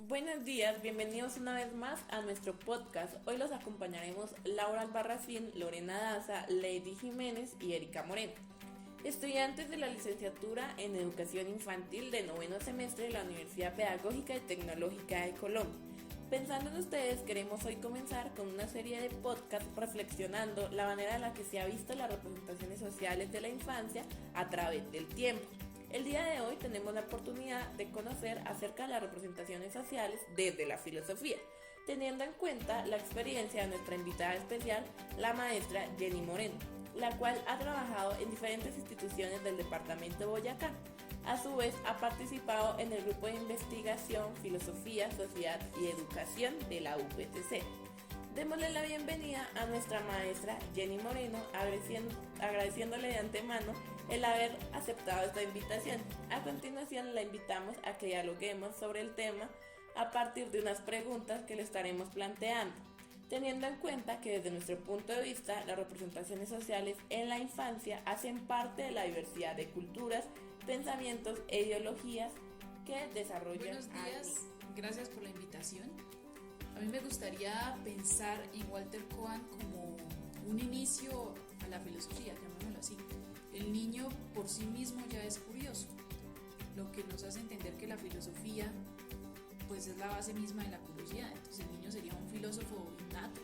Buenos días, bienvenidos una vez más a nuestro podcast. Hoy los acompañaremos Laura Albarracín, Lorena Daza, Lady Jiménez y Erika Moreno, estudiantes de la licenciatura en Educación Infantil de noveno semestre de la Universidad Pedagógica y Tecnológica de Colombia. Pensando en ustedes, queremos hoy comenzar con una serie de podcasts reflexionando la manera en la que se ha visto las representaciones sociales de la infancia a través del tiempo. El día de hoy tenemos la oportunidad de conocer acerca de las representaciones sociales desde la filosofía, teniendo en cuenta la experiencia de nuestra invitada especial, la maestra Jenny Moreno, la cual ha trabajado en diferentes instituciones del departamento de Boyacá. A su vez, ha participado en el grupo de investigación Filosofía, Sociedad y Educación de la UPTC. Démosle la bienvenida a nuestra maestra Jenny Moreno, agradeciéndole de antemano el haber aceptado esta invitación. A continuación, la invitamos a que dialoguemos sobre el tema a partir de unas preguntas que le estaremos planteando, teniendo en cuenta que desde nuestro punto de vista las representaciones sociales en la infancia hacen parte de la diversidad de culturas, pensamientos e ideologías que desarrollan. Buenos días, gracias por la invitación. A mí me gustaría pensar en Walter Koan como un inicio a la filosofía, llamémoslo así. El niño por sí mismo ya es curioso, lo que nos hace entender que la filosofía pues es la base misma de la curiosidad. Entonces el niño sería un filósofo innato.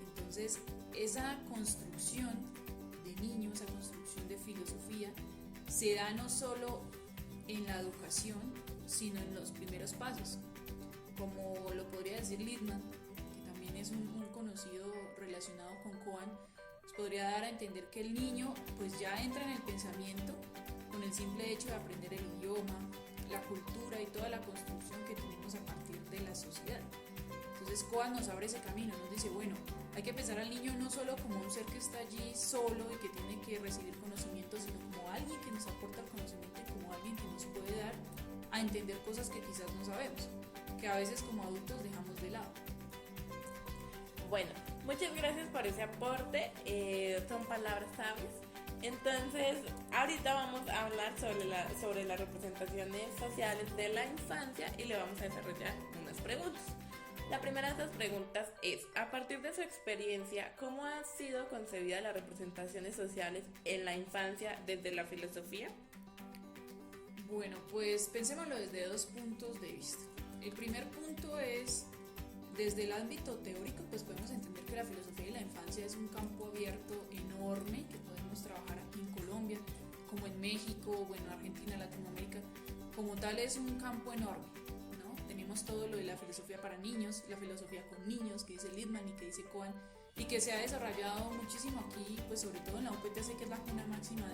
Entonces esa construcción de niño, esa construcción de filosofía se da no solo en la educación, sino en los primeros pasos, como lo podría decir Littman, que también es un conocido relacionado con Koan. Nos podría dar a entender que el niño pues ya entra en el pensamiento con el simple hecho de aprender el idioma, la cultura y toda la construcción que tenemos a partir de la sociedad. Entonces Koan nos abre ese camino, nos dice, bueno, hay que pensar al niño no solo como un ser que está allí solo y que tiene que recibir conocimiento, sino como alguien que nos aporta el conocimiento y como alguien que nos puede dar a entender cosas que quizás no sabemos, que a veces como adultos dejamos de lado. Bueno, muchas gracias por ese aporte, son palabras sabias. Entonces, ahorita vamos a hablar sobre las representaciones sociales de la infancia y le vamos a desarrollar unas preguntas. La primera de estas preguntas es, a partir de su experiencia, ¿cómo han sido concebidas las representaciones sociales en la infancia desde la filosofía? Bueno, pues pensémoslo desde dos puntos de vista. El primer punto es, desde el ámbito teórico, pues podemos entender que la filosofía de la infancia es un campo abierto enorme que podemos trabajar aquí en Colombia, como en México, bueno, Argentina, Latinoamérica. Como tal es un campo enorme, ¿no? Tenemos todo lo de la filosofía para niños, la filosofía con niños, que dice Littman y que dice Koan, y que se ha desarrollado muchísimo aquí, pues sobre todo en la UPTC, que es la cuna máxima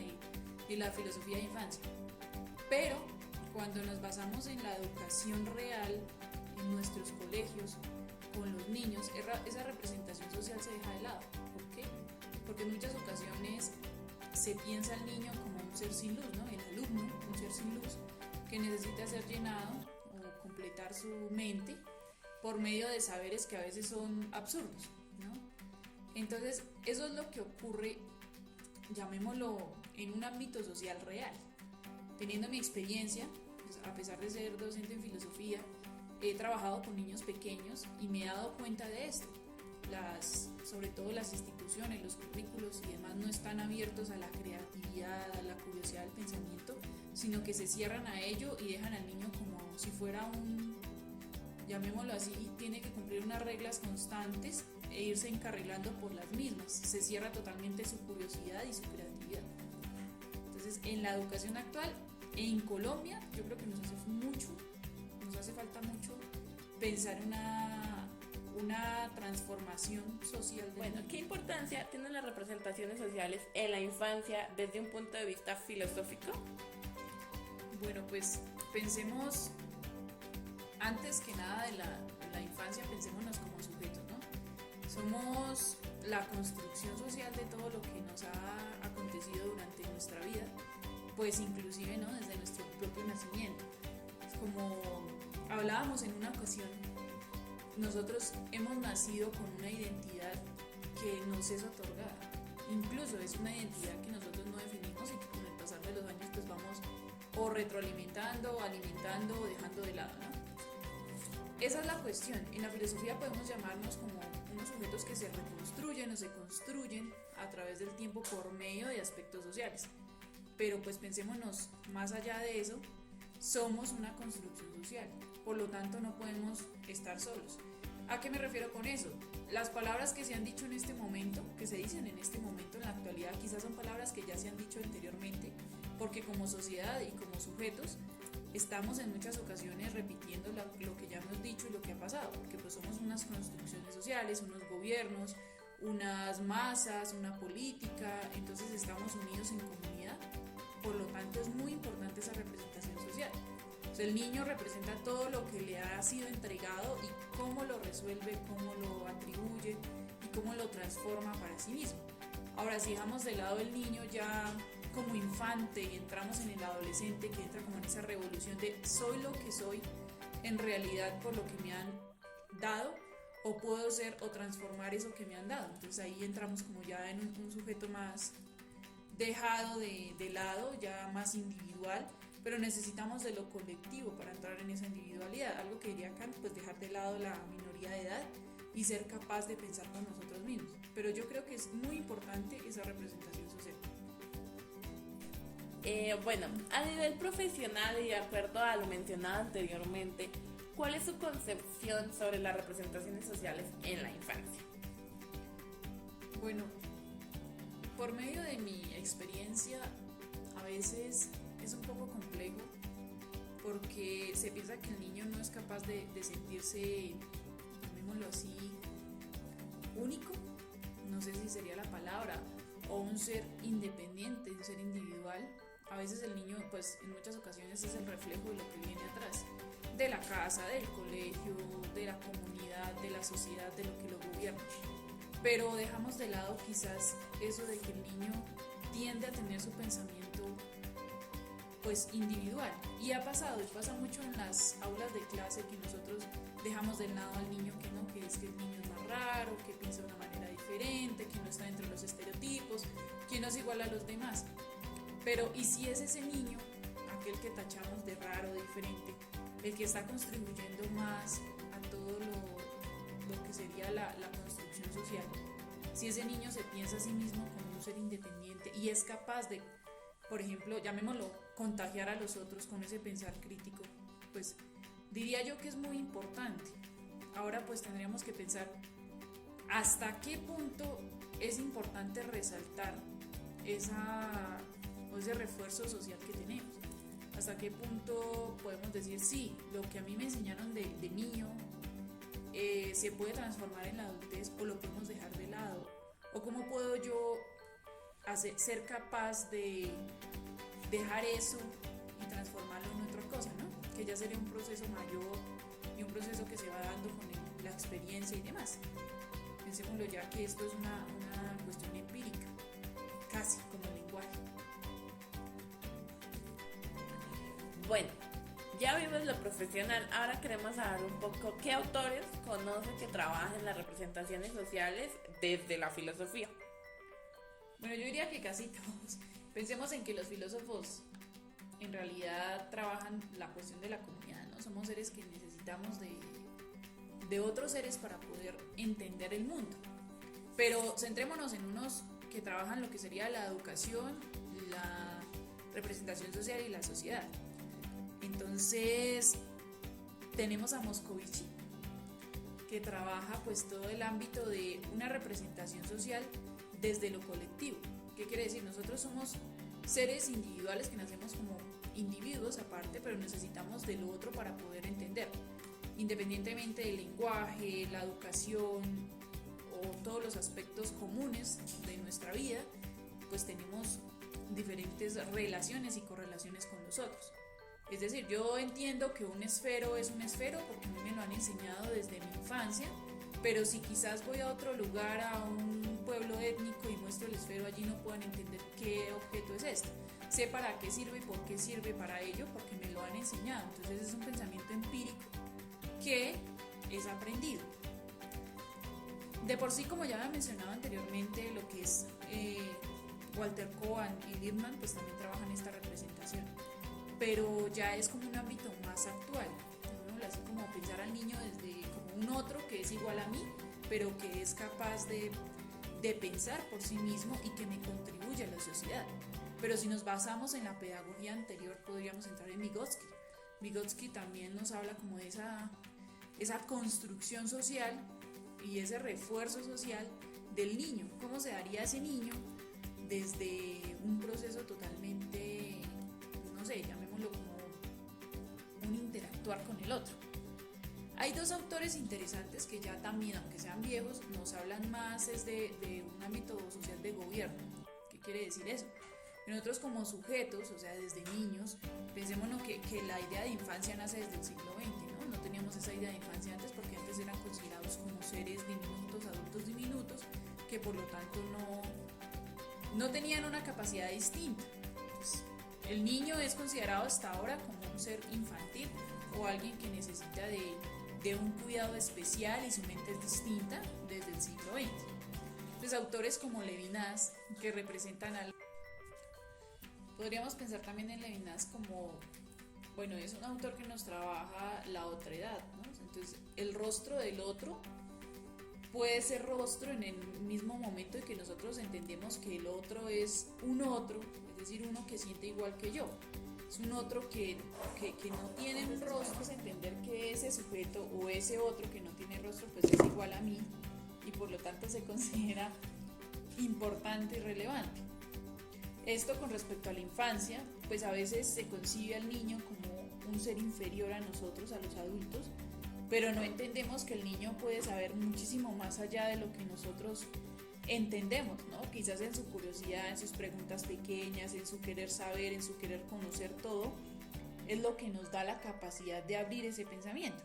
de la filosofía de infancia. Pero cuando nos basamos en la educación real, en nuestros colegios, con los niños, esa representación social se deja de lado. ¿Por qué? Porque en muchas ocasiones se piensa al niño como un ser sin luz, ¿no? El alumno, un ser sin luz, que necesita ser llenado o completar su mente por medio de saberes que a veces son absurdos, ¿no? Entonces, eso es lo que ocurre, llamémoslo, en un ámbito social real. Teniendo mi experiencia, pues, a pesar de ser docente en filosofía, he trabajado con niños pequeños y me he dado cuenta de esto. Sobre todo las instituciones, los currículos y demás no están abiertos a la creatividad, a la curiosidad del pensamiento, sino que se cierran a ello y dejan al niño como si fuera llamémoslo así, tiene que cumplir unas reglas constantes e irse encarrilando por las mismas. Se cierra totalmente su curiosidad y su creatividad. Entonces, en la educación actual, en Colombia, yo creo que nos hace falta mucho pensar una transformación social. Bueno, ¿qué importancia tienen las representaciones sociales en la infancia desde un punto de vista filosófico? Bueno, pues pensemos, antes que nada de la infancia, pensémonos como sujetos, ¿no? Somos la construcción social de todo lo que nos ha acontecido durante nuestra vida, pues inclusive, ¿no?, desde nuestro propio nacimiento. Como hablábamos en una ocasión, nosotros hemos nacido con una identidad que nos es otorgada. Incluso es una identidad que nosotros no definimos y que con el pasar de los años pues vamos o retroalimentando, o alimentando o dejando de lado, ¿no? esa es la cuestión. En la filosofía podemos llamarnos como unos sujetos que se reconstruyen o se construyen a través del tiempo por medio de aspectos sociales. Pero pues pensémonos más allá de eso, somos una construcción social, por lo tanto no podemos estar solos. ¿A qué me refiero con eso? Las palabras que se han dicho en este momento, que se dicen en este momento en la actualidad, quizás son palabras que ya se han dicho anteriormente, porque como sociedad y como sujetos estamos en muchas ocasiones repitiendo lo que ya hemos dicho y lo que ha pasado, porque pues somos unas construcciones sociales, unos gobiernos, unas masas, una política, entonces estamos unidos en comunidad, por lo tanto es muy importante esa representación social. O sea, el niño representa todo lo que le ha sido entregado y cómo lo resuelve, cómo lo atribuye y cómo lo transforma para sí mismo. Ahora, si dejamos de lado el niño ya como infante y entramos en el adolescente, que entra como en esa revolución de soy lo que soy en realidad por lo que me han dado, o puedo ser o transformar eso que me han dado. Entonces ahí entramos como ya en un sujeto más dejado de lado, ya más individual, pero necesitamos de lo colectivo para entrar en esa individualidad. Algo que diría Kant, pues dejar de lado la minoría de edad y ser capaz de pensar por nosotros mismos. Pero yo creo que es muy importante esa representación social. Bueno, a nivel profesional y de acuerdo a lo mencionado anteriormente, ¿cuál es su concepción sobre las representaciones sociales en la infancia? Bueno, por medio de mi experiencia, a veces es un poco complejo porque se piensa que el niño no es capaz de sentirse, llamémoslo así, único, no sé si sería la palabra, o un ser independiente, un ser individual. A veces el niño, pues en muchas ocasiones es el reflejo de lo que viene atrás, de la casa, del colegio, de la comunidad, de la sociedad, de lo que lo gobierna. Pero dejamos de lado quizás eso de que el niño tiende a tener su pensamiento pues individual. Y ha pasado, y pasa mucho en las aulas de clase que nosotros dejamos de lado al niño que no, que es que el niño es más raro, que piensa de una manera diferente, que no está dentro de los estereotipos, que no es igual a los demás. Pero ¿y si es ese niño, aquel que tachamos de raro, de diferente, el que está contribuyendo más a todo lo que sería la construcción social? Si ese niño se piensa a sí mismo como un ser independiente y es capaz de, por ejemplo, llamémoslo, contagiar a los otros con ese pensar crítico, pues diría yo que es muy importante. Ahora pues tendríamos que pensar hasta qué punto es importante resaltar ese refuerzo social que tenemos. Hasta qué punto podemos decir, sí, lo que a mí me enseñaron de niño se puede transformar en la adultez o lo podemos dejar de lado. O cómo puedo yo ser capaz de dejar eso y transformarlo en otra cosa, ¿no? Que ya sería un proceso mayor y un proceso que se va dando con la experiencia y demás. Pensémoslo ya que esto es una cuestión empírica, casi como el lenguaje. Bueno, ya vimos lo profesional, ahora queremos saber un poco qué autores conocen que trabajan las representaciones sociales desde la filosofía. Bueno, yo diría que casi todos. Pensemos en que los filósofos en realidad trabajan la cuestión de la comunidad, ¿no? Somos seres que necesitamos de otros seres para poder entender el mundo. Pero centrémonos en unos que trabajan lo que sería la educación, la representación social y la sociedad. Entonces, tenemos a Moscovici, que trabaja pues todo el ámbito de una representación social desde lo colectivo. ¿Qué quiere decir? Nosotros somos seres individuales que nacemos como individuos aparte, pero necesitamos del otro para poder entender. Independientemente del lenguaje, la educación o todos los aspectos comunes de nuestra vida, pues tenemos diferentes relaciones y correlaciones con los otros. Es decir, yo entiendo que un esfero es un esfero porque a mí me lo han enseñado desde mi infancia, pero si quizás voy a otro lugar, a un pueblo étnico y muestro el esfero, allí no pueden entender qué objeto es este. Sé para qué sirve y por qué sirve para ello, porque me lo han enseñado. Entonces es un pensamiento empírico que es aprendido. De por sí, como ya había mencionado anteriormente, lo que es Walter Kohan y Lippmann, pues también trabajan esta representación. Pero ya es como un ámbito más actual, ¿no? Así como pensar pensar al niño desde como un otro que es igual a mí, pero que es capaz de pensar por sí mismo y que me contribuye a la sociedad. Pero si nos basamos en la pedagogía anterior, podríamos entrar en Vygotsky. Vygotsky también nos habla como de esa construcción social y ese refuerzo social del niño. ¿Cómo se daría ese niño desde un proceso totalmente, no sé, llamémoslo como un interactuar con el otro? Hay dos autores interesantes que ya también, aunque sean viejos, nos hablan más de un ámbito social de gobierno. ¿Qué quiere decir eso? Nosotros como sujetos, o sea, desde niños, pensémonos que la idea de infancia nace desde el siglo XX, ¿no? No teníamos esa idea de infancia antes porque antes eran considerados como seres diminutos, adultos diminutos, que por lo tanto no tenían una capacidad distinta. Entonces, el niño es considerado hasta ahora como un ser infantil o alguien que necesita de un cuidado especial y su mente es distinta desde el siglo XX. Entonces, autores como Levinas, que representan al... Podríamos pensar también en Levinas como, bueno, es un autor que nos trabaja la otredad, ¿no? Entonces, el rostro del otro puede ser rostro en el mismo momento en que nosotros entendemos que el otro es un otro, es decir, uno que siente igual que yo. Es un otro que no tiene un rostro, es entender que ese sujeto o ese otro que no tiene rostro pues es igual a mí y por lo tanto se considera importante y relevante. Esto con respecto a la infancia, pues a veces se concibe al niño como un ser inferior a nosotros, a los adultos, pero no entendemos que el niño puede saber muchísimo más allá de lo que nosotros entendemos, ¿no? Quizás en su curiosidad, en sus preguntas pequeñas, en su querer saber, en su querer conocer todo, es lo que nos da la capacidad de abrir ese pensamiento.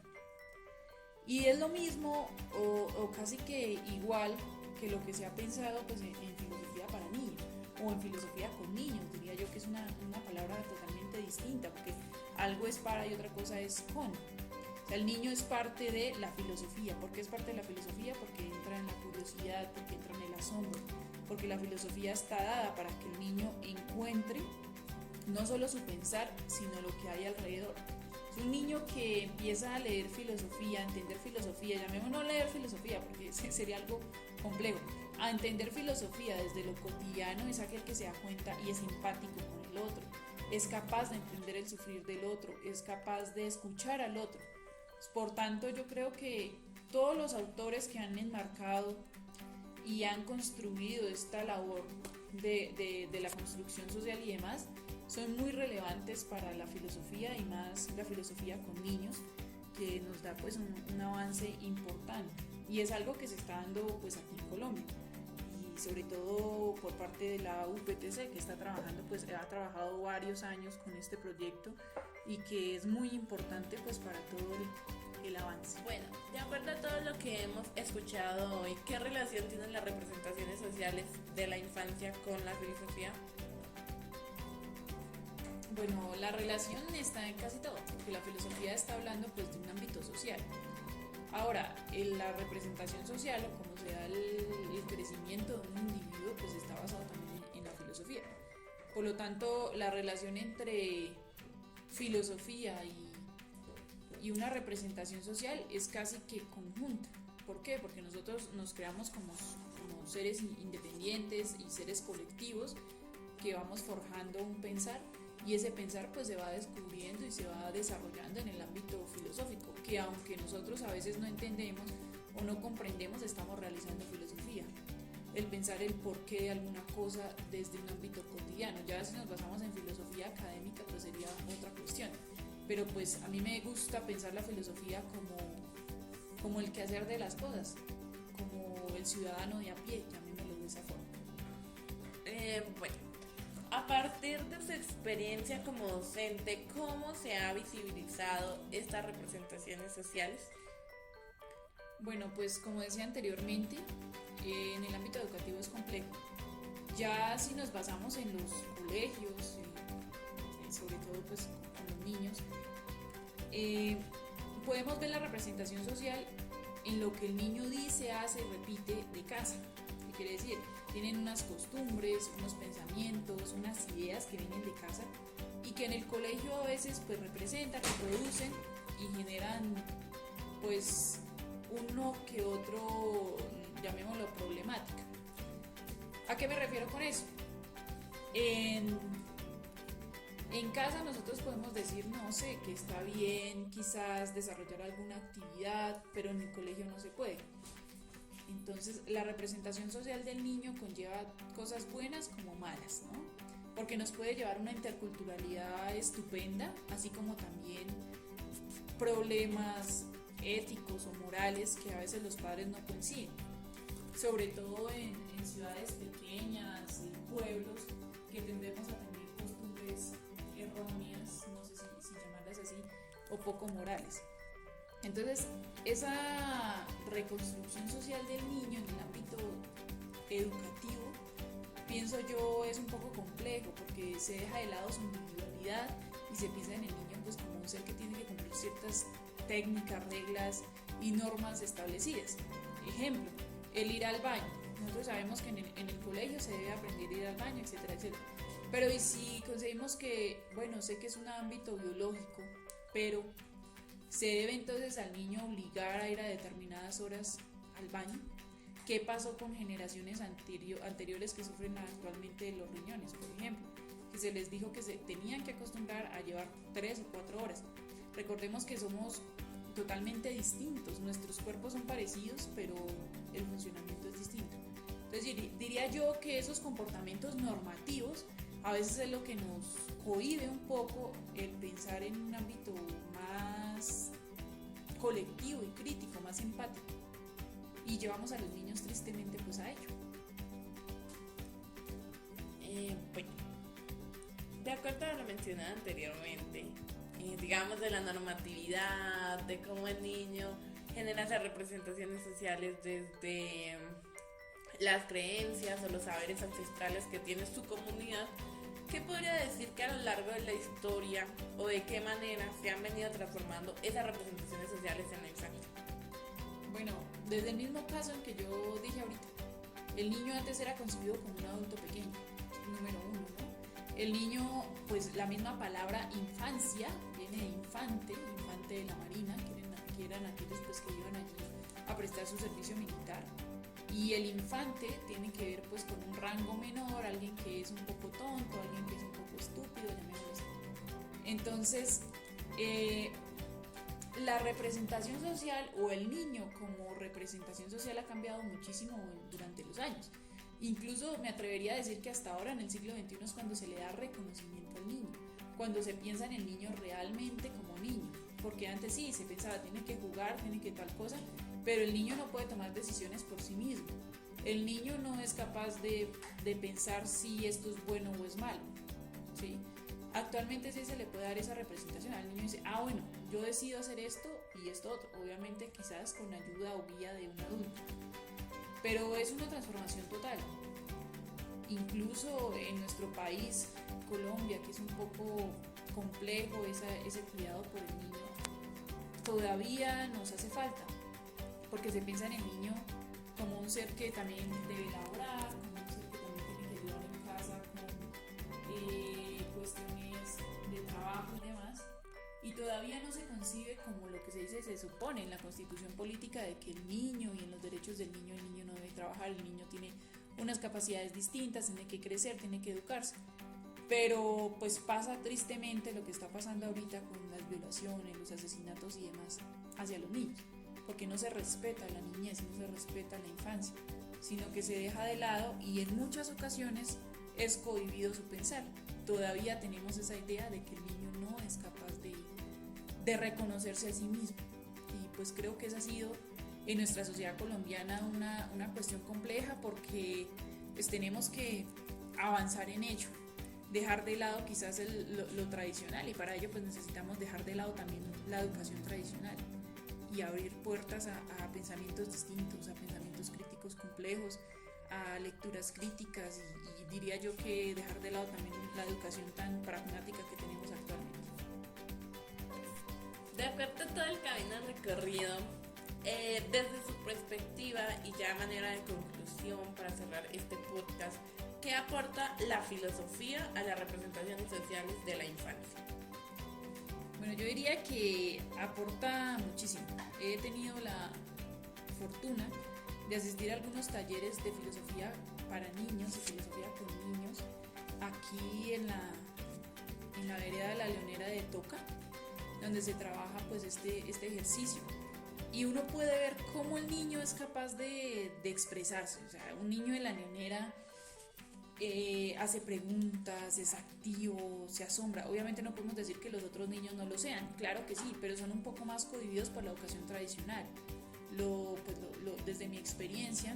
Y es lo mismo o casi que igual que lo que se ha pensado pues, en filosofía para niños o en filosofía con niños, diría yo que es una palabra totalmente distinta, porque algo es para y otra cosa es con. O sea, el niño es parte de la filosofía. ¿Por qué es parte de la filosofía? Porque entra en la curiosidad, porque entra en el asombro, porque la filosofía está dada para que el niño encuentre no solo su pensar, sino lo que hay alrededor. Es un niño que empieza a leer filosofía, a entender filosofía, llamémoslo no leer filosofía porque sería algo complejo, a entender filosofía desde lo cotidiano, es aquel que se da cuenta y es empático con el otro, es capaz de entender el sufrir del otro, es capaz de escuchar al otro. Por tanto, yo creo que todos los autores que han enmarcado y han construido esta labor de la construcción social y demás son muy relevantes para la filosofía y más la filosofía con niños, que nos da pues un avance importante y es algo que se está dando pues aquí en Colombia y sobre todo por parte de la UPTC que está trabajando pues ha trabajado varios años con este proyecto y que es muy importante pues para todo el avance. Bueno, de acuerdo a todo lo que hemos escuchado hoy, ¿qué relación tienen las representaciones sociales de la infancia con la filosofía? Bueno, la relación está en casi todo, porque la filosofía está hablando pues de un ámbito social. Ahora, la representación social o cómo se da el crecimiento de un individuo pues está basado también en la filosofía. Por lo tanto, la relación entre filosofía y una representación social es casi que conjunta. ¿Por qué? Porque nosotros nos creamos como seres independientes y seres colectivos que vamos forjando un pensar y ese pensar pues se va descubriendo y se va desarrollando en el ámbito filosófico, que aunque nosotros a veces no entendemos o no comprendemos, estamos realizando filosofía. El pensar el porqué de alguna cosa desde un ámbito cotidiano. Ya si nos basamos en filosofía académica pues sería otra cuestión. Pero pues a mí me gusta pensar la filosofía como el quehacer de las cosas, como el ciudadano de a pie, llamémoslo de esa forma. Bueno, a partir de su experiencia como docente, ¿cómo se ha visibilizado estas representaciones sociales? Bueno, pues como decía anteriormente, en el ámbito educativo es complejo. Ya si nos basamos en los colegios, sobre todo pues con los niños, podemos ver la representación social en lo que el niño dice, hace y repite de casa. ¿Qué quiere decir? Tienen unas costumbres, unos pensamientos, unas ideas que vienen de casa y que en el colegio a veces pues representan, reproducen y generan pues uno que otro, llamémoslo, problemática. ¿A qué me refiero con eso? En casa nosotros podemos decir, no sé, que está bien quizás desarrollar alguna actividad, pero en el colegio no se puede. Entonces, la representación social del niño conlleva cosas buenas como malas, ¿no? Porque nos puede llevar a una interculturalidad estupenda, así como también problemas éticos o morales que a veces los padres no coinciden. Sobre todo en ciudades pequeñas, en pueblos, que tendemos a tener costumbres erróneas, no sé si llamarlas así, o poco morales. Entonces, esa reconstrucción social del niño en el ámbito educativo, pienso yo, es un poco complejo porque se deja de lado su individualidad y se piensa en el niño pues como un ser que tiene que cumplir ciertas técnicas, reglas y normas establecidas. Ejemplo, el ir al baño. Nosotros sabemos que en el colegio se debe aprender a ir al baño, etcétera, etcétera. Pero ¿y si conseguimos que, bueno, sé que es un ámbito biológico, pero se debe entonces al niño obligar a ir a determinadas horas al baño? ¿Qué pasó con generaciones anteriores que sufren actualmente los riñones, por ejemplo? Que se les dijo que se tenían que acostumbrar a llevar 3 o 4 horas. Recordemos que somos totalmente distintos, nuestros cuerpos son parecidos, pero el funcionamiento es distinto. Entonces diría yo que esos comportamientos normativos a veces es lo que nos cohíbe un poco el pensar en un ámbito más colectivo y crítico, más empático, y llevamos a los niños tristemente pues a ello. Bueno, de acuerdo a lo mencionado anteriormente, digamos de la normatividad, de cómo el niño genera esas representaciones sociales desde las creencias o los saberes ancestrales que tiene su comunidad, ¿qué podría decir que a lo largo de la historia o de qué manera se han venido transformando esas representaciones sociales en la infancia? Bueno, desde el mismo caso en que yo dije ahorita, el niño antes era concebido como un adulto pequeño, número uno, ¿no? El niño, pues la misma palabra infancia viene de infante de la marina, que eran aquellos pues que iban allí a prestar su servicio militar. Y el infante tiene que ver pues con un rango menor, alguien que es un poco tonto, alguien que es un poco estúpido, llamémoslo así. Entonces, la representación social o el niño como representación social ha cambiado muchísimo durante los años. Incluso me atrevería a decir que hasta ahora en el siglo XXI es cuando se le da reconocimiento al niño, cuando se piensa en el niño realmente como niño, porque antes sí, se pensaba tiene que jugar, tiene que tal cosa, pero el niño no puede tomar decisiones por sí mismo. El niño no es capaz de pensar si esto es bueno o es malo, ¿sí? Actualmente sí se le puede dar esa representación. Al niño dice, bueno, yo decido hacer esto y esto otro, obviamente quizás con ayuda o guía de un adulto. Pero es una transformación total. Incluso en nuestro país, Colombia, que es un poco complejo ese cuidado por el niño, todavía nos hace falta, porque se piensa en el niño como un ser que también debe laborar, como un ser que también tiene que ayudar en casa con cuestiones de trabajo y demás, y todavía no se concibe como lo que se supone en la constitución política de que el niño y en los derechos del niño, el niño no debe trabajar, el niño tiene unas capacidades distintas, tiene que crecer, tiene que educarse. Pero pues pasa tristemente lo que está pasando ahorita con las violaciones, los asesinatos y demás hacia los niños, porque no se respeta la niñez, no se respeta la infancia, sino que se deja de lado y en muchas ocasiones es cohibido su pensar. Todavía tenemos esa idea de que el niño no es capaz de reconocerse a sí mismo, y pues creo que esa ha sido en nuestra sociedad colombiana una cuestión compleja, porque pues tenemos que avanzar en ello, dejar de lado quizás lo tradicional, y para ello pues necesitamos dejar de lado también la educación tradicional y abrir puertas a pensamientos distintos, a pensamientos críticos complejos, a lecturas críticas, y diría yo que dejar de lado también la educación tan pragmática que tenemos actualmente. De acuerdo a todo el camino recorrido, desde su perspectiva y ya a manera de conclusión para cerrar este podcast, ¿qué aporta la filosofía a las representaciones sociales de la infancia? Bueno, yo diría que aporta muchísimo. he tenido la fortuna de asistir a algunos talleres de filosofía para niños y filosofía con niños aquí en la vereda de la Leonera de Toca, donde se trabaja pues este ejercicio. Y uno puede ver cómo el niño es capaz de expresarse. O sea, un niño en la Leonera hace preguntas, es activo, se asombra. Obviamente no podemos decir que los otros niños no lo sean, claro que sí, pero son un poco más cohibidos por la educación tradicional. Desde mi experiencia,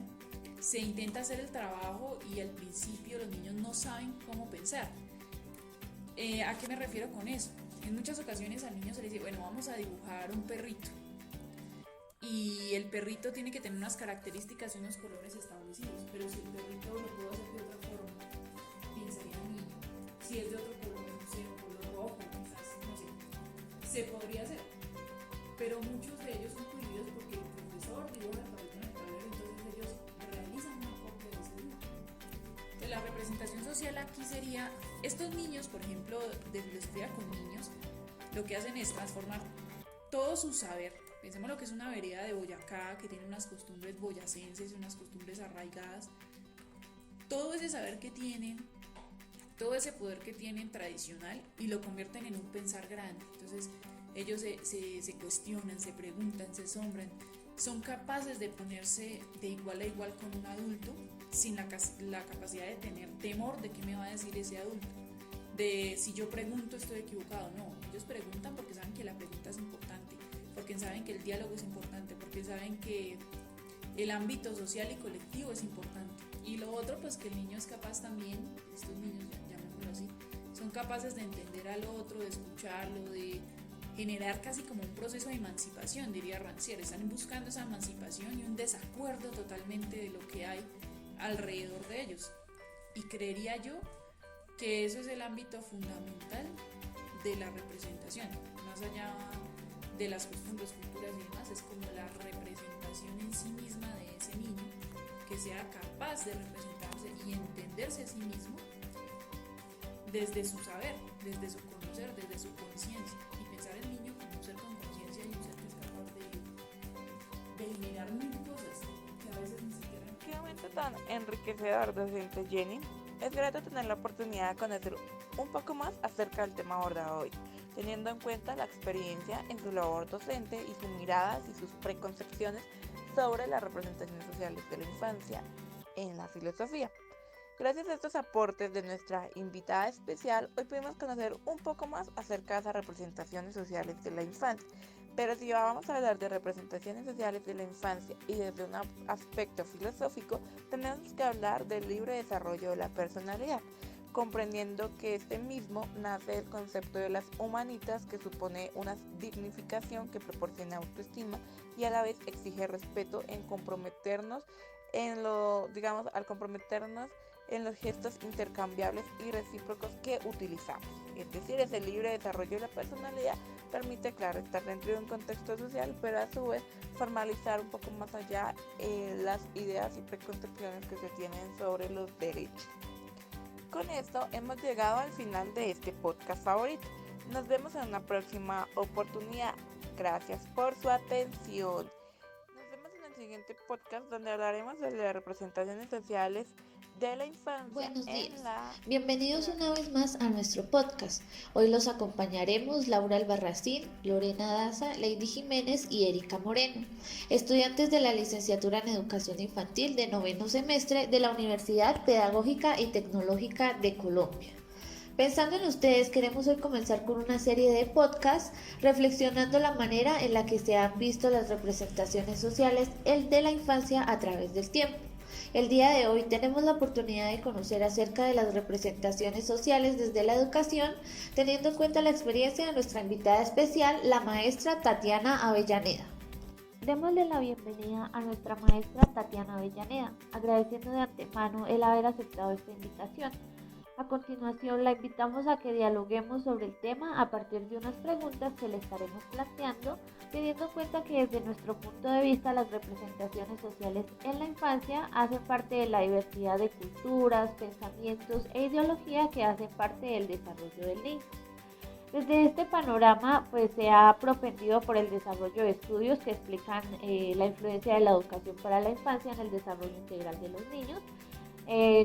se intenta hacer el trabajo y al principio los niños no saben cómo pensar. ¿A qué me refiero con eso? En muchas ocasiones al niño se le dice, bueno, vamos a dibujar un perrito. Y el perrito tiene que tener unas características y unos colores establecidos, pero si el perrito lo puedo hacer de otra forma, pensaría el niño. Si es de otro color, no sé, un color rojo, quizás, no sé, se podría hacer. Pero muchos de ellos son cohibidos porque el profesor dibuja el perrito en el tablero, entonces ellos realizan una copia de ese dibujo. Entonces, la representación social aquí sería, estos niños, por ejemplo, de filosofía con niños, lo que hacen es transformar todo su saber. Pensemos lo que es una vereda de Boyacá, que tiene unas costumbres boyacenses, unas costumbres arraigadas. Todo ese saber que tienen, todo ese poder que tienen tradicional, y lo convierten en un pensar grande. Entonces ellos se cuestionan, se preguntan, se asombran. Son capaces de ponerse de igual a igual con un adulto sin la capacidad de tener temor de qué me va a decir ese adulto. De si yo pregunto estoy equivocado. No, ellos preguntan porque saben que la pregunta es importante, porque saben que el diálogo es importante, porque saben que el ámbito social y colectivo es importante. Y lo otro, pues que el niño es capaz también, estos niños, llamémoslo así, son capaces de entender al otro, de escucharlo, de generar casi como un proceso de emancipación, diría Rancière. Están buscando esa emancipación y un desacuerdo totalmente de lo que hay alrededor de ellos. Y creería yo que eso es el ámbito fundamental de la representación, más allá de las costumbres, culturas y demás, es como la representación en sí misma de ese niño, que sea capaz de representarse y entenderse a sí mismo desde su saber, desde su conocer, desde su conciencia, y pensar el niño como un ser con conciencia y un ser que es capaz de generar mil cosas que a veces ni siquiera... Qué momento tan enriquecedor, docente Jenny. Es grato tener la oportunidad de conocer un poco más acerca del tema abordado hoy, teniendo en cuenta la experiencia en su labor docente y sus miradas y sus preconcepciones sobre las representaciones sociales de la infancia en la filosofía. Gracias a estos aportes de nuestra invitada especial, hoy pudimos conocer un poco más acerca de esas representaciones sociales de la infancia. Pero si vamos a hablar de representaciones sociales de la infancia y desde un aspecto filosófico, tenemos que hablar del libre desarrollo de la personalidad, comprendiendo que este mismo nace del concepto de las humanitas, que supone una dignificación que proporciona autoestima y a la vez exige respeto al comprometernos en los gestos intercambiables y recíprocos que utilizamos. Es decir, ese libre desarrollo de la personalidad permite, claro, estar dentro de un contexto social, pero a su vez formalizar un poco más allá las ideas y preconcepciones que se tienen sobre los derechos. Con esto hemos llegado al final de este podcast favorito. Nos vemos en una próxima oportunidad. Gracias por su atención. Nos vemos en el siguiente podcast, donde hablaremos sobre las representaciones sociales de la infancia. Buenos días. Bienvenidos una vez más a nuestro podcast. Hoy los acompañaremos Laura Albarracín, Lorena Daza, Lady Jiménez y Erika Moreno, estudiantes de la licenciatura en Educación Infantil de 9º semestre de la Universidad Pedagógica y Tecnológica de Colombia. Pensando en ustedes, queremos hoy comenzar con una serie de podcasts reflexionando la manera en la que se han visto las representaciones sociales de la infancia a través del tiempo. El día de hoy tenemos la oportunidad de conocer acerca de las representaciones sociales desde la educación, teniendo en cuenta la experiencia de nuestra invitada especial, la maestra Tatiana Avellaneda. Démosle la bienvenida a nuestra maestra Tatiana Avellaneda, agradeciendo de antemano el haber aceptado esta invitación. A continuación, la invitamos a que dialoguemos sobre el tema a partir de unas preguntas que le estaremos planteando, teniendo en cuenta que desde nuestro punto de vista las representaciones sociales en la infancia hacen parte de la diversidad de culturas, pensamientos e ideología que hacen parte del desarrollo del niño. Desde este panorama, pues se ha propendido por el desarrollo de estudios que explican la influencia de la educación para la infancia en el desarrollo integral de los niños,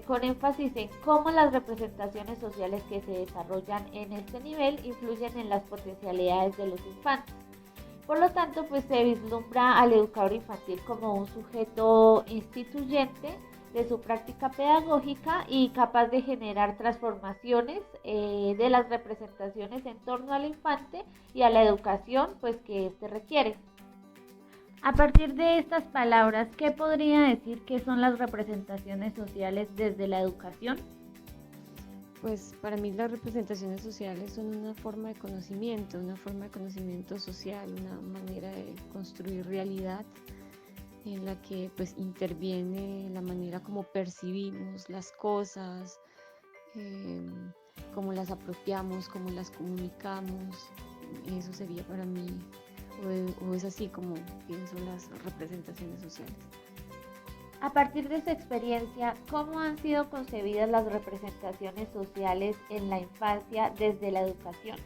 con énfasis en cómo las representaciones sociales que se desarrollan en este nivel influyen en las potencialidades de los infantes. Por lo tanto, pues se vislumbra al educador infantil como un sujeto instituyente de su práctica pedagógica y capaz de generar transformaciones de las representaciones en torno al infante y a la educación pues, que éste requiere. A partir de estas palabras, ¿qué podría decir que son las representaciones sociales desde la educación? Pues para mí las representaciones sociales son una forma de conocimiento social, una manera de construir realidad en la que pues interviene la manera como percibimos las cosas, cómo las apropiamos, cómo las comunicamos. Eso sería para mí, o es así como pienso las representaciones sociales. A partir de su experiencia, ¿cómo han sido concebidas las representaciones sociales en la infancia desde la educación?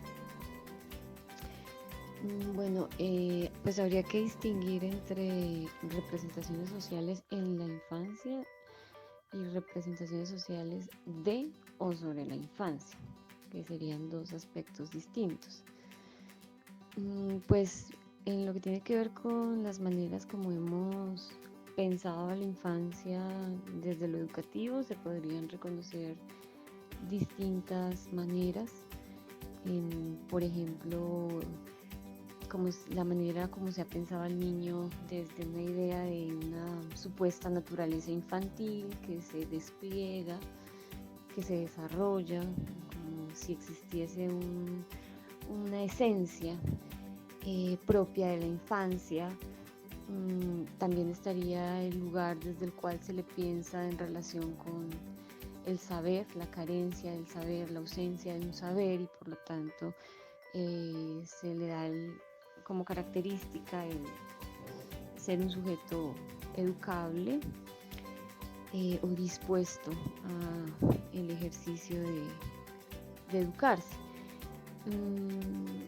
Bueno, pues habría que distinguir entre representaciones sociales en la infancia y representaciones sociales de o sobre la infancia, que serían dos aspectos distintos. Pues en lo que tiene que ver con las maneras como hemos pensado a la infancia desde lo educativo, se podrían reconocer distintas maneras, por ejemplo, como la manera como se ha pensado al niño desde una idea de una supuesta naturaleza infantil que se despliega, que se desarrolla, como si existiese una esencia propia de la infancia. También estaría el lugar desde el cual se le piensa en relación con el saber, la carencia del saber, la ausencia de un saber, y por lo tanto se le da como característica el ser un sujeto educable o dispuesto al ejercicio de educarse.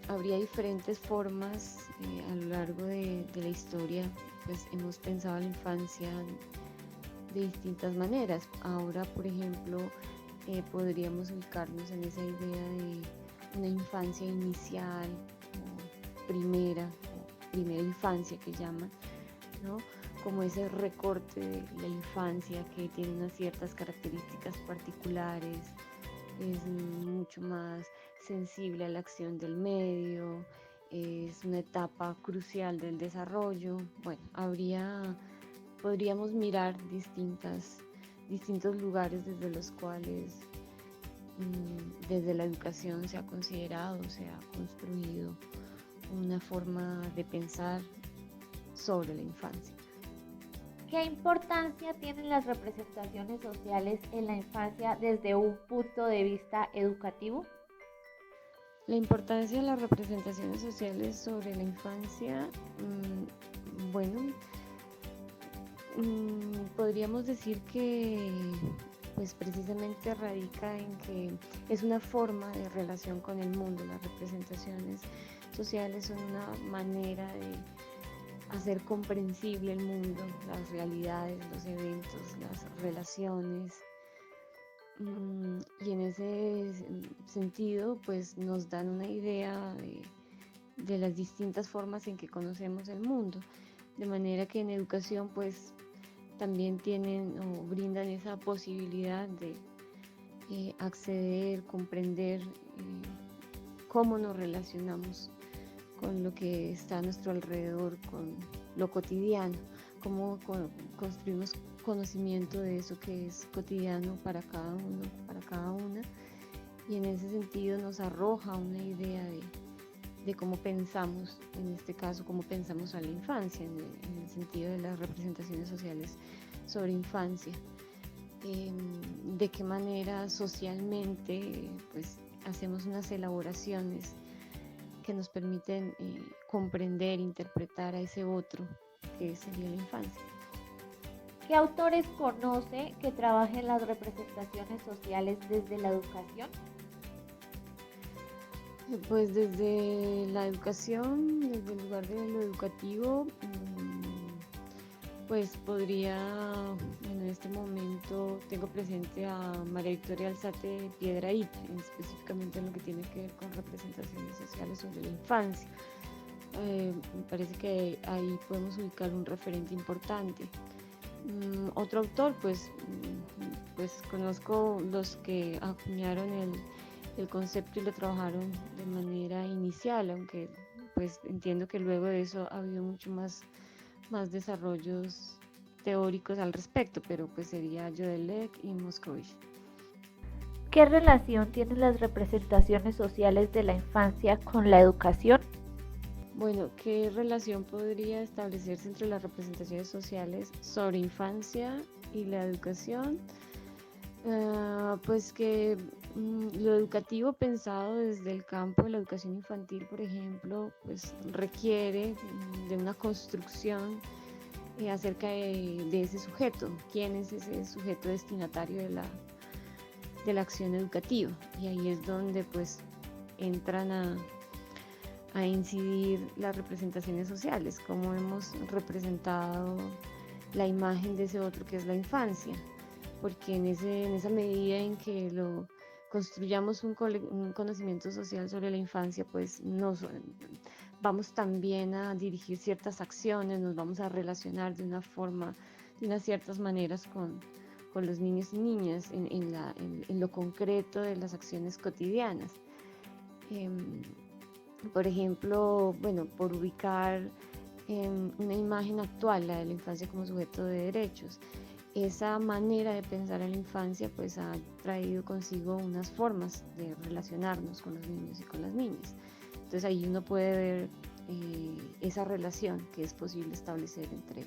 Habría diferentes formas a lo largo de la historia, pues hemos pensado la infancia de distintas maneras. Ahora, por ejemplo, podríamos ubicarnos en esa idea de una infancia inicial, primera infancia que llaman, ¿no? Como ese recorte de la infancia que tiene unas ciertas características particulares, es mucho más sensible a la acción del medio, es una etapa crucial del desarrollo. Bueno, podríamos mirar distintos lugares desde los cuales desde la educación se ha considerado, se ha construido una forma de pensar sobre la infancia. ¿Qué importancia tienen las representaciones sociales en la infancia desde un punto de vista educativo? La importancia de las representaciones sociales sobre la infancia, podríamos decir que pues precisamente radica en que es una forma de relación con el mundo. Las representaciones sociales son una manera de hacer comprensible el mundo, las realidades, los eventos, las relaciones. Y en ese sentido, pues nos dan una idea de las distintas formas en que conocemos el mundo. De manera que en educación, pues también tienen o brindan esa posibilidad de acceder, comprender cómo nos relacionamos con lo que está a nuestro alrededor, con lo cotidiano, cómo construimos conocimiento de eso que es cotidiano para cada uno, para cada una, y en ese sentido nos arroja una idea de cómo pensamos, en este caso, cómo pensamos a la infancia, en el sentido de las representaciones sociales sobre infancia, de qué manera socialmente pues hacemos unas elaboraciones que nos permiten comprender, interpretar a ese otro que sería la infancia. ¿Qué autores conoce que trabajen las representaciones sociales desde la educación? Pues desde la educación, desde el lugar de lo educativo, pues podría, bueno, en este momento tengo presente a María Victoria Alzate Piedrahíta, específicamente en lo que tiene que ver con representaciones sociales sobre la infancia. Me parece que ahí podemos ubicar un referente importante. Otro autor, pues conozco los que acuñaron el concepto y lo trabajaron de manera inicial, aunque pues entiendo que luego de eso ha habido mucho más desarrollos teóricos al respecto, pero pues sería Jodelec y Moscovich. ¿Qué relación tienen las representaciones sociales de la infancia con la educación? Bueno, ¿qué relación podría establecerse entre las representaciones sociales sobre infancia y la educación? Pues que lo educativo pensado desde el campo de la educación infantil, por ejemplo, pues requiere de una construcción acerca de ese sujeto, quién es ese sujeto destinatario de la acción educativa. Y ahí es donde pues entran a incidir las representaciones sociales, cómo hemos representado la imagen de ese otro que es la infancia, porque en esa medida en que lo construyamos un conocimiento social sobre la infancia, pues vamos también a dirigir ciertas acciones, nos vamos a relacionar de unas ciertas maneras con los niños y niñas en lo concreto de las acciones cotidianas. Por ejemplo, bueno, por ubicar una imagen actual, la de la infancia como sujeto de derechos. Esa manera de pensar en la infancia pues ha traído consigo unas formas de relacionarnos con los niños y con las niñas. Entonces ahí uno puede ver esa relación que es posible establecer entre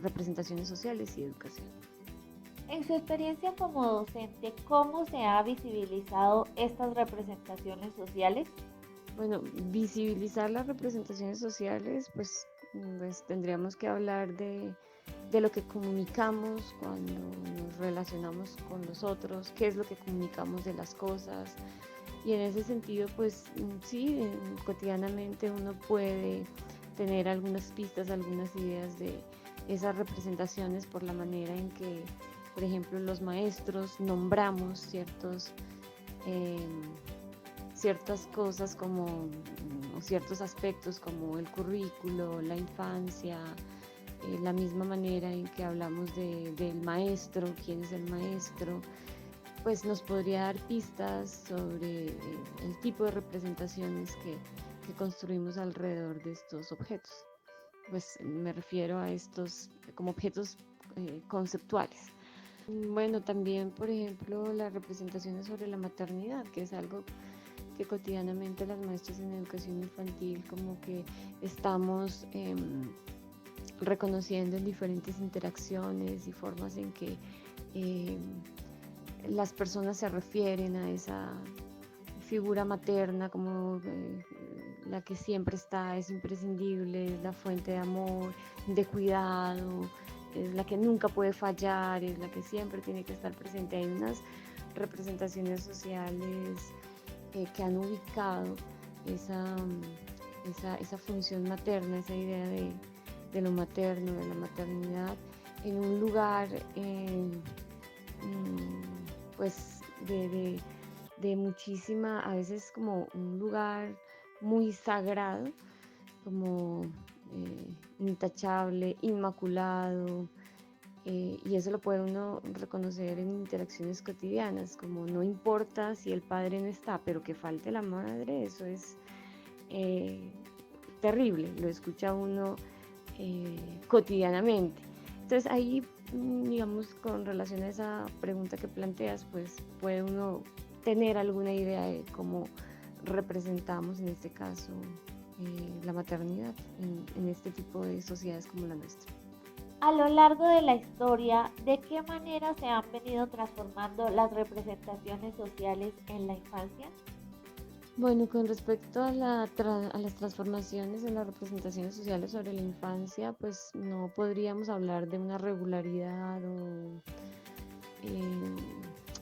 representaciones sociales y educación. En su experiencia como docente, ¿cómo se ha visibilizado estas representaciones sociales? Bueno, visibilizar las representaciones sociales, pues tendríamos que hablar de lo que comunicamos cuando nos relacionamos con los otros, qué es lo que comunicamos de las cosas. Y en ese sentido, pues sí, cotidianamente uno puede tener algunas pistas, algunas ideas de esas representaciones por la manera en que, por ejemplo, los maestros nombramos ciertas cosas o ciertos aspectos como el currículo, la infancia, la misma manera en que hablamos del maestro, quién es el maestro, pues nos podría dar pistas sobre el tipo de representaciones que construimos alrededor de estos objetos. Pues me refiero a estos como objetos conceptuales. Bueno, también, por ejemplo, las representaciones sobre la maternidad, que es algo que cotidianamente las maestras en educación infantil como que estamos reconociendo en diferentes interacciones y formas en que las personas se refieren a esa figura materna como la que siempre está, es imprescindible, es la fuente de amor, de cuidado, es la que nunca puede fallar, es la que siempre tiene que estar presente. Hay unas representaciones sociales que han ubicado esa función materna, esa idea de lo materno, de la maternidad, en un lugar pues de muchísima, a veces como un lugar muy sagrado, como intachable, inmaculado, y eso lo puede uno reconocer en interacciones cotidianas, como no importa si el padre no está, pero que falte la madre, eso es terrible, lo escucha uno cotidianamente. Entonces ahí, digamos, con relación a esa pregunta que planteas, pues puede uno tener alguna idea de cómo representamos en este caso la maternidad en este tipo de sociedades como la nuestra. A lo largo de la historia, ¿de qué manera se han venido transformando las representaciones sociales en la infancia? Bueno, con respecto a las transformaciones en las representaciones sociales sobre la infancia, pues no podríamos hablar de una regularidad o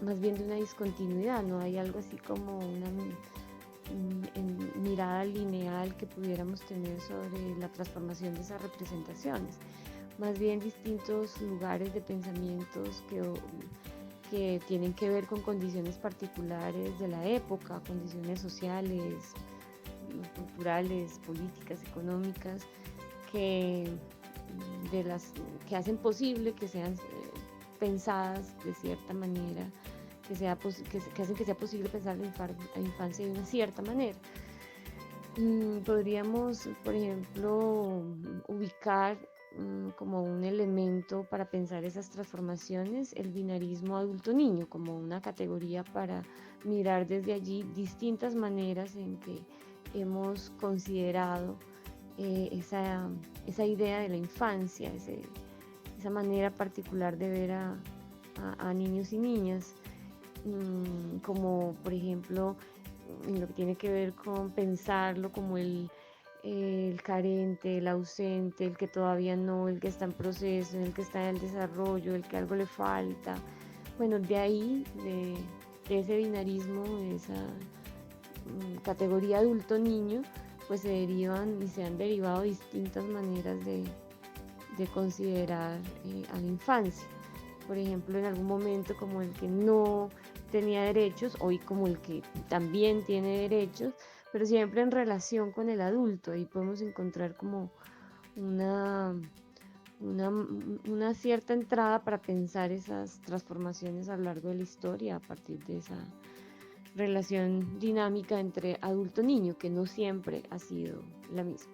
más bien de una discontinuidad, no hay algo así como mirada lineal que pudiéramos tener sobre la transformación de esas representaciones, más bien distintos lugares de pensamientos que tienen que ver con condiciones particulares de la época, condiciones sociales, culturales, políticas, económicas, que hacen posible que sean pensadas de cierta manera, que hacen que sea posible pensar la infancia de una cierta manera. Podríamos, por ejemplo, ubicar como un elemento para pensar esas transformaciones el binarismo adulto-niño, como una categoría para mirar desde allí distintas maneras en que hemos considerado esa idea de la infancia, esa manera particular de ver a niños y niñas, como por ejemplo en lo que tiene que ver con pensarlo como el carente, el ausente, el que todavía no, el que está en proceso, el que está en el desarrollo, el que algo le falta. Bueno, de ahí, de ese binarismo, de esa categoría adulto-niño, pues se derivan y se han derivado distintas maneras de considerar a la infancia. Por ejemplo, en algún momento como el que no tenía derechos, hoy como el que también tiene derechos, pero siempre en relación con el adulto. Ahí podemos encontrar como una cierta entrada para pensar esas transformaciones a lo largo de la historia a partir de esa relación dinámica entre adulto-niño, que no siempre ha sido la misma.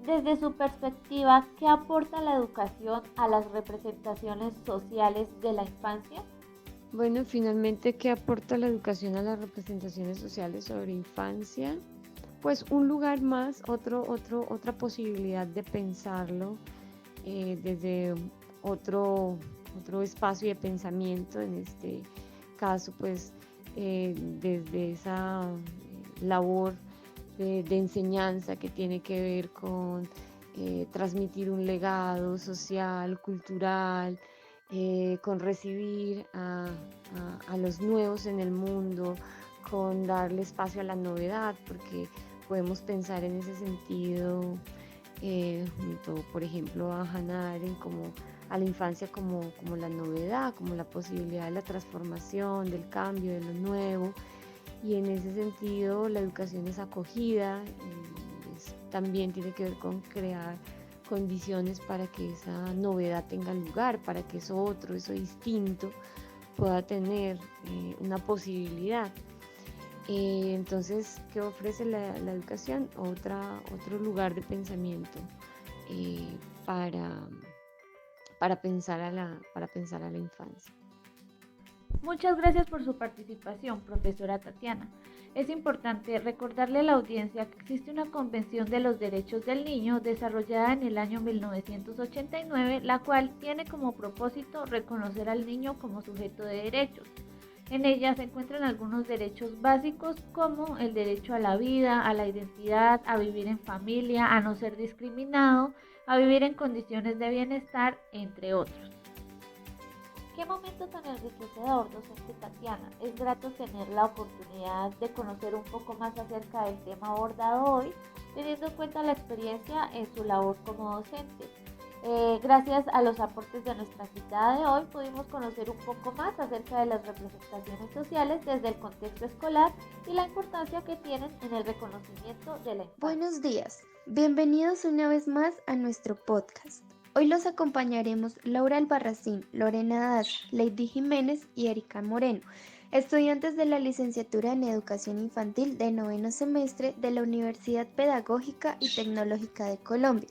Desde su perspectiva, ¿qué aporta la educación a las representaciones sociales de la infancia? Bueno, finalmente, ¿qué aporta la educación a las representaciones sociales sobre infancia? Pues un lugar más, otra posibilidad de pensarlo desde otro espacio de pensamiento, en este caso, pues desde esa labor de enseñanza que tiene que ver con transmitir un legado social, cultural, con recibir a los nuevos en el mundo, con darle espacio a la novedad, porque podemos pensar en ese sentido junto, por ejemplo, a Hannah Arendt, como a la infancia como la novedad, como la posibilidad de la transformación, del cambio, de lo nuevo. Y en ese sentido la educación es acogida, también tiene que ver con crear condiciones para que esa novedad tenga lugar, para que eso otro, eso distinto pueda tener una posibilidad. Entonces, ¿qué ofrece la educación? Otro lugar de pensamiento para pensar a la infancia. Muchas gracias por su participación, profesora Tatiana. Es importante recordarle a la audiencia que existe una Convención de los Derechos del Niño desarrollada en el año 1989, la cual tiene como propósito reconocer al niño como sujeto de derechos. En ella se encuentran algunos derechos básicos como el derecho a la vida, a la identidad, a vivir en familia, a no ser discriminado, a vivir en condiciones de bienestar, entre otros. Qué momento tan enriquecedor, docente Tatiana. Es grato tener la oportunidad de conocer un poco más acerca del tema abordado hoy, teniendo en cuenta la experiencia en su labor como docente. Gracias a los aportes de nuestra invitada de hoy, pudimos conocer un poco más acerca de las representaciones sociales desde el contexto escolar y la importancia que tienen en el reconocimiento de la infancia. Buenos días, bienvenidos una vez más a nuestro podcast. Hoy los acompañaremos Laura Albarracín, Lorena Daza, Lady Jiménez y Erika Moreno, estudiantes de la licenciatura en Educación Infantil de 9º semestre de la Universidad Pedagógica y Tecnológica de Colombia.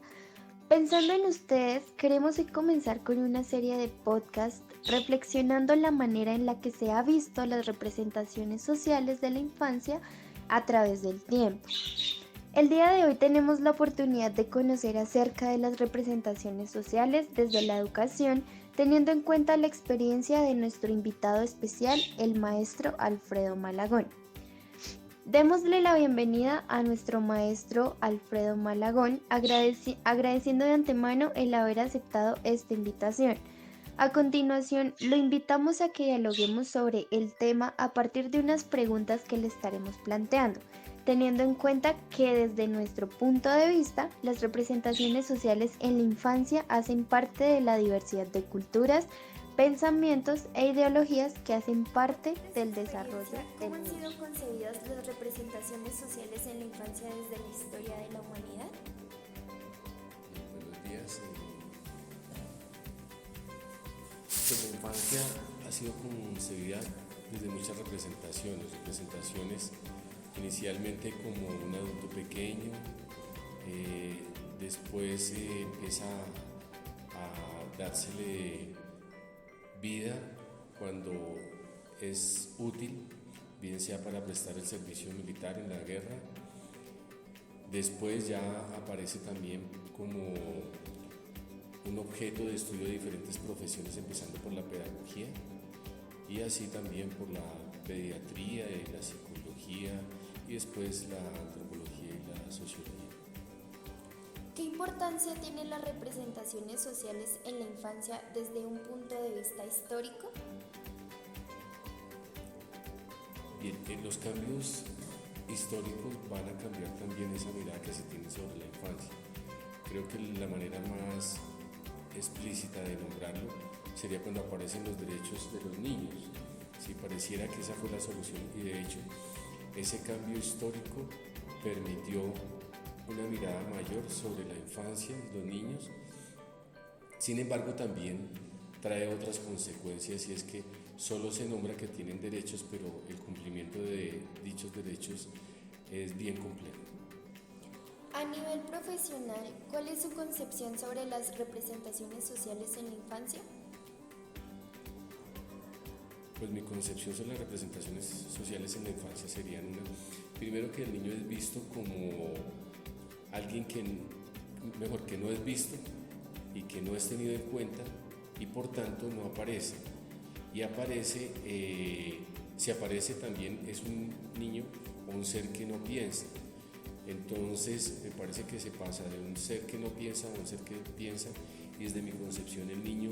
Pensando en ustedes, queremos hoy comenzar con una serie de podcasts reflexionando la manera en la que se ha visto las representaciones sociales de la infancia a través del tiempo. El día de hoy tenemos la oportunidad de conocer acerca de las representaciones sociales desde la educación, teniendo en cuenta la experiencia de nuestro invitado especial, el maestro Alfredo Malagón. Démosle la bienvenida a nuestro maestro Alfredo Malagón, agradeciendo de antemano el haber aceptado esta invitación. A continuación, lo invitamos a que dialoguemos sobre el tema a partir de unas preguntas que le estaremos planteando, teniendo en cuenta que desde nuestro punto de vista, las representaciones sociales en la infancia hacen parte de la diversidad de culturas, pensamientos e ideologías que hacen parte del desarrollo del ¿Cómo han niño. sido concebidas las representaciones sociales en la infancia desde la historia de la humanidad? Buenos días. Pues la infancia ha sido concebida desde muchas representaciones inicialmente como un adulto pequeño, después empieza a dársele vida cuando es útil, bien sea para prestar el servicio militar en la guerra. Después ya aparece también como un objeto de estudio de diferentes profesiones, empezando por la pedagogía y así también por la pediatría y la psicología y después la antropología y la sociología. ¿Qué importancia tienen las representaciones sociales en la infancia desde un punto de vista histórico? Bien, los cambios históricos van a cambiar también esa mirada que se tiene sobre la infancia. Creo que la manera más explícita de nombrarlo sería cuando aparecen los derechos de los niños. Si pareciera que esa fue la solución y de hecho ese cambio histórico permitió una mirada mayor sobre la infancia y los niños. Sin embargo, también trae otras consecuencias y es que solo se nombra que tienen derechos, pero el cumplimiento de dichos derechos es bien complejo. A nivel profesional, ¿cuál es su concepción sobre las representaciones sociales en la infancia? Pues mi concepción sobre las representaciones sociales en la infancia serían primero que el niño es visto como alguien que no es visto y que no es tenido en cuenta y por tanto no aparece. Y aparece, si aparece también es un niño o un ser que no piensa. Entonces me parece que se pasa de un ser que no piensa a un ser que piensa y desde mi concepción el niño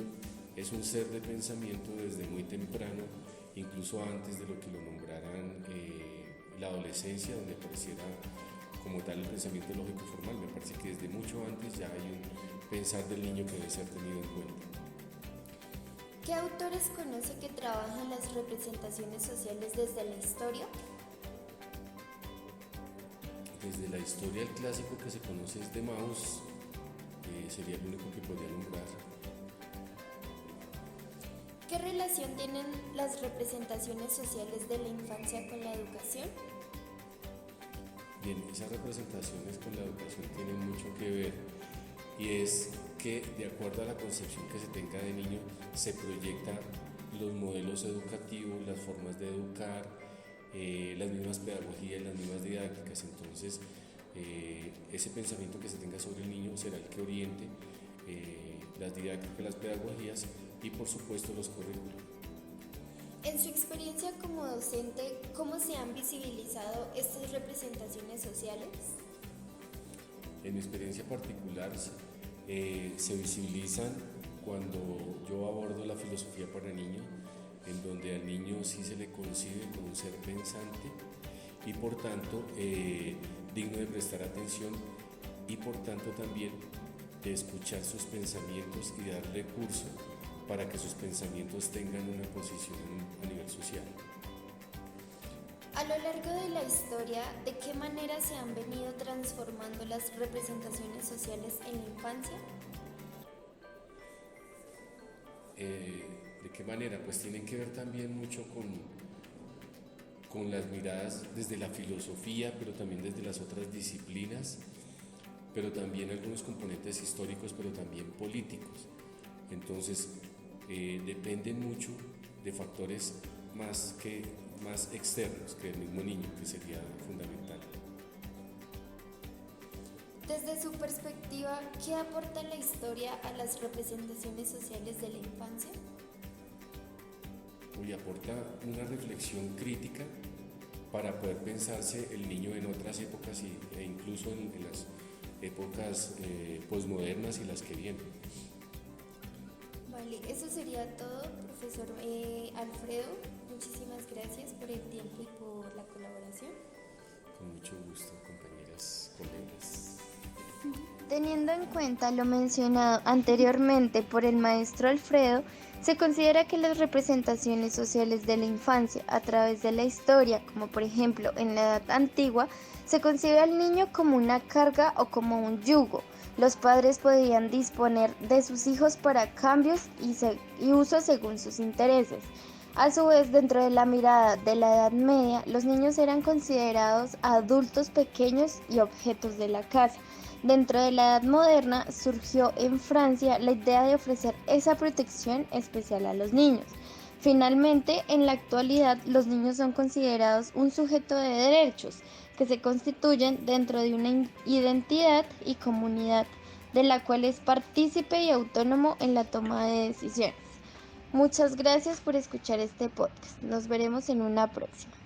es un ser de pensamiento desde muy temprano, incluso antes de lo que lo nombraran la adolescencia, donde apareciera como tal el pensamiento lógico formal. Me parece que desde mucho antes ya hay un pensar del niño que debe ser tenido en cuenta. ¿Qué autores conoce que trabajan las representaciones sociales desde la historia? Desde la historia, el clásico que se conoce es de Mauss, sería el único que podría nombrar. ¿Qué relación tienen las representaciones sociales de la infancia con la educación? Bien, esas representaciones con la educación tienen mucho que ver y es que de acuerdo a la concepción que se tenga de niño se proyectan los modelos educativos, las formas de educar, las mismas pedagogías, las mismas didácticas. Entonces ese pensamiento que se tenga sobre el niño será el que oriente las didácticas, las pedagogías y por supuesto los currículos. En su experiencia como docente, ¿cómo se han visibilizado estas representaciones sociales? En mi experiencia particular se visibilizan cuando yo abordo la filosofía para niños, en donde al niño sí se le concibe como un ser pensante y por tanto digno de prestar atención y por tanto también de escuchar sus pensamientos y dar recursos para que sus pensamientos tengan una posición a nivel social. A lo largo de la historia, ¿de qué manera se han venido transformando las representaciones sociales en la infancia? ¿De qué manera? Pues tienen que ver también mucho con las miradas desde la filosofía, pero también desde las otras disciplinas, pero también algunos componentes históricos, pero también políticos. Entonces, dependen mucho de factores más externos que el mismo niño, que sería fundamental. Desde su perspectiva, ¿qué aporta la historia a las representaciones sociales de la infancia? Y aporta una reflexión crítica para poder pensarse el niño en otras épocas e incluso en las épocas posmodernas y las que vienen. Vale. Vale, eso sería todo, profesor Alfredo. Muchísimas gracias por el tiempo y por la colaboración. Con mucho gusto, compañeras, colegas. Teniendo en cuenta lo mencionado anteriormente por el maestro Alfredo, se considera que las representaciones sociales de la infancia a través de la historia, como por ejemplo en la edad antigua, se concibe al niño como una carga o como un yugo. Los padres podían disponer de sus hijos para cambios y usos según sus intereses. A su vez, dentro de la mirada de la Edad Media, los niños eran considerados adultos pequeños y objetos de la casa. Dentro de la Edad Moderna surgió en Francia la idea de ofrecer esa protección especial a los niños. Finalmente, en la actualidad, los niños son considerados un sujeto de derechos que se constituyen dentro de una identidad y comunidad, de la cual es partícipe y autónomo en la toma de decisiones. Muchas gracias por escuchar este podcast. Nos veremos en una próxima.